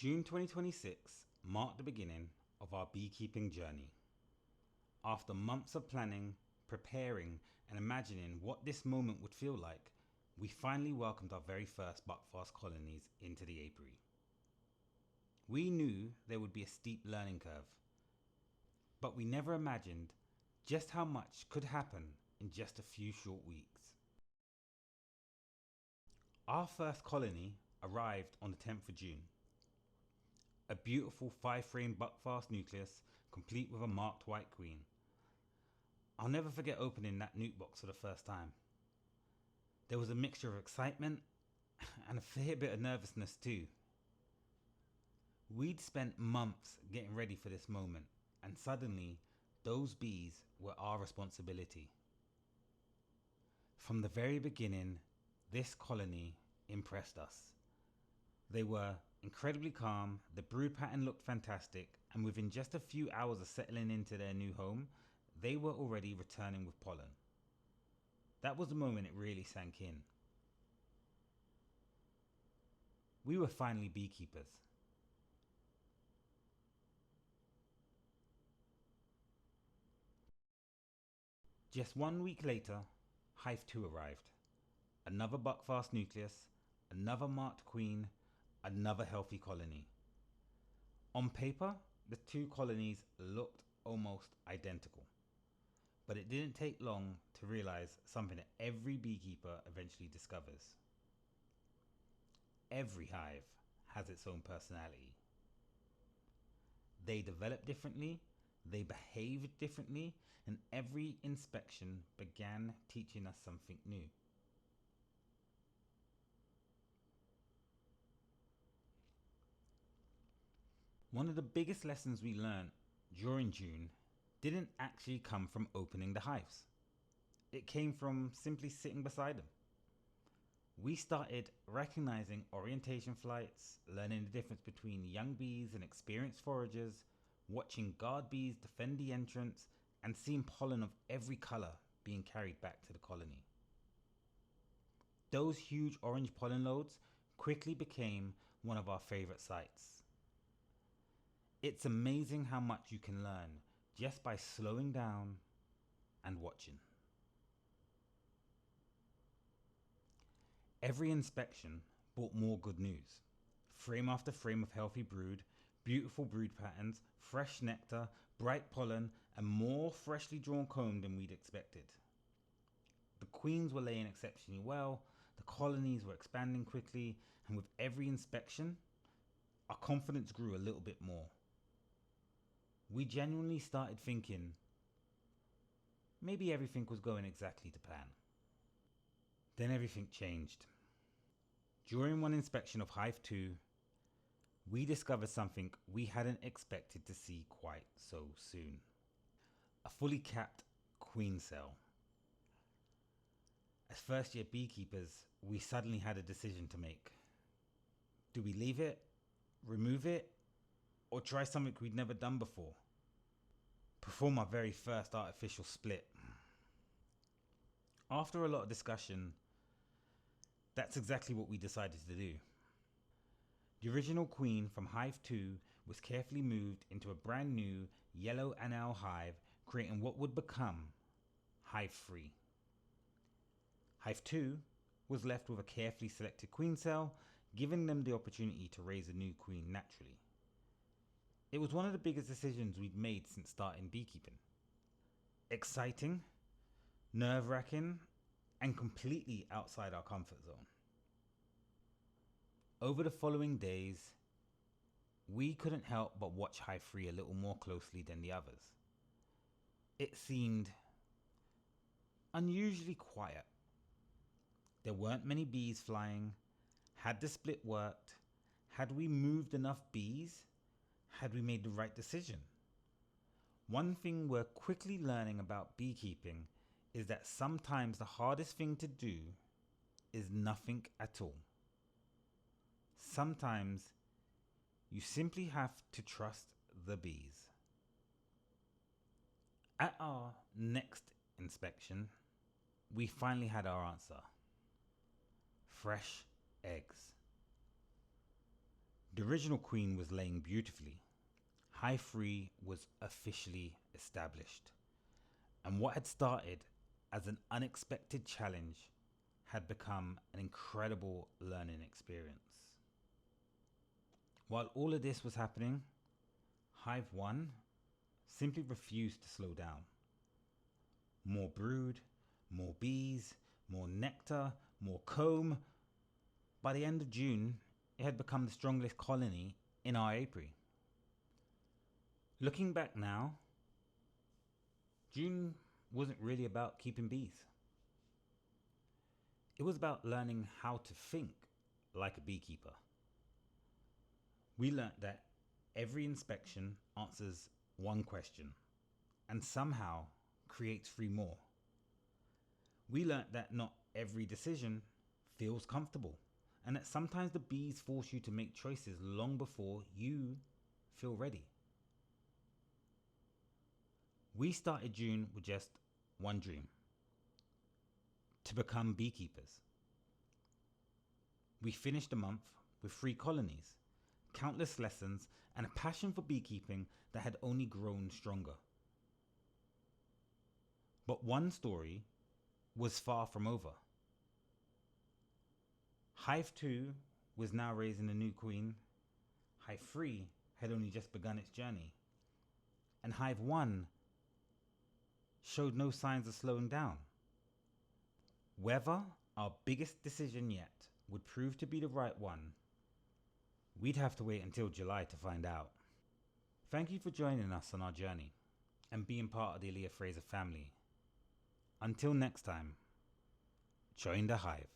June 2026 marked the beginning of our beekeeping journey. After months of planning, preparing, and imagining what this moment would feel like, we finally welcomed our very first Buckfast colonies into the apiary. We knew there would be a steep learning curve, but we never imagined just how much could happen in just a few short weeks. Our first colony arrived on the 10th of June. A beautiful 5-frame Buckfast nucleus, complete with a marked white queen. I'll never forget opening that nuke box for the first time. There was a mixture of excitement and a fair bit of nervousness too. We'd spent months getting ready for this moment, and suddenly those bees were our responsibility. From the very beginning, this colony impressed us. They were incredibly calm, the brood pattern looked fantastic, and within just a few hours of settling into their new home, they were already returning with pollen. That was the moment it really sank in. We were finally beekeepers. Just 1 week later, Hive 2 arrived. Another Buckfast nucleus, another marked queen, another healthy colony. On paper, the two colonies looked almost identical. But it didn't take long to realize something that every beekeeper eventually discovers. Every hive has its own personality. They develop differently, they behave differently, and every inspection began teaching us something new. One of the biggest lessons we learned during June didn't actually come from opening the hives. It came from simply sitting beside them. We started recognizing orientation flights, learning the difference between young bees and experienced foragers, watching guard bees defend the entrance, and seeing pollen of every color being carried back to the colony. Those huge orange pollen loads quickly became one of our favorite sights. It's amazing how much you can learn just by slowing down and watching. Every inspection brought more good news. Frame after frame of healthy brood, beautiful brood patterns, fresh nectar, bright pollen, and more freshly drawn comb than we'd expected. The queens were laying exceptionally well, the colonies were expanding quickly, and with every inspection, our confidence grew a little bit more. We genuinely started thinking maybe everything was going exactly to plan. Then everything changed. During one inspection of Hive 2, we discovered something we hadn't expected to see quite so soon. A fully capped queen cell. As first year beekeepers, we suddenly had a decision to make. Do we leave it, remove it, or try something we'd never done before? Perform our very first artificial split. After a lot of discussion, that's exactly what we decided to do. The original queen from Hive 2 was carefully moved into a brand new yellow enamel hive, creating what would become Hive 3. Hive 2 was left with a carefully selected queen cell, giving them the opportunity to raise a new queen naturally. It was one of the biggest decisions we'd made since starting beekeeping. Exciting, nerve-wracking, and completely outside our comfort zone. Over the following days, we couldn't help but watch Hive 3 a little more closely than the others. It seemed unusually quiet. There weren't many bees flying. Had the split worked? Had we moved enough bees? Had we made the right decision? One thing we're quickly learning about beekeeping is that sometimes the hardest thing to do is nothing at all. Sometimes you simply have to trust the bees. At our next inspection, we finally had our answer. Fresh eggs. The original queen was laying beautifully. Hive 3 was officially established. And what had started as an unexpected challenge had become an incredible learning experience. While all of this was happening, Hive 1 simply refused to slow down. More brood, more bees, more nectar, more comb. By the end of June, it had become the strongest colony in our apiary. Looking back now, June wasn't really about keeping bees. It was about learning how to think like a beekeeper. We learnt that every inspection answers one question and somehow creates 3 more. We learnt that not every decision feels comfortable and that sometimes the bees force you to make choices long before you feel ready. We started June with just one dream: to become beekeepers. We finished the month with 3 colonies, countless lessons, and a passion for beekeeping that had only grown stronger. But one story was far from over. Hive 2 was now raising a new queen. Hive 3 had only just begun its journey. And Hive 1 showed no signs of slowing down. Whether our biggest decision yet would prove to be the right one, we'd have to wait until July to find out. Thank you for joining us on our journey and being part of the Alia Fraser family. Until next time, join the hive.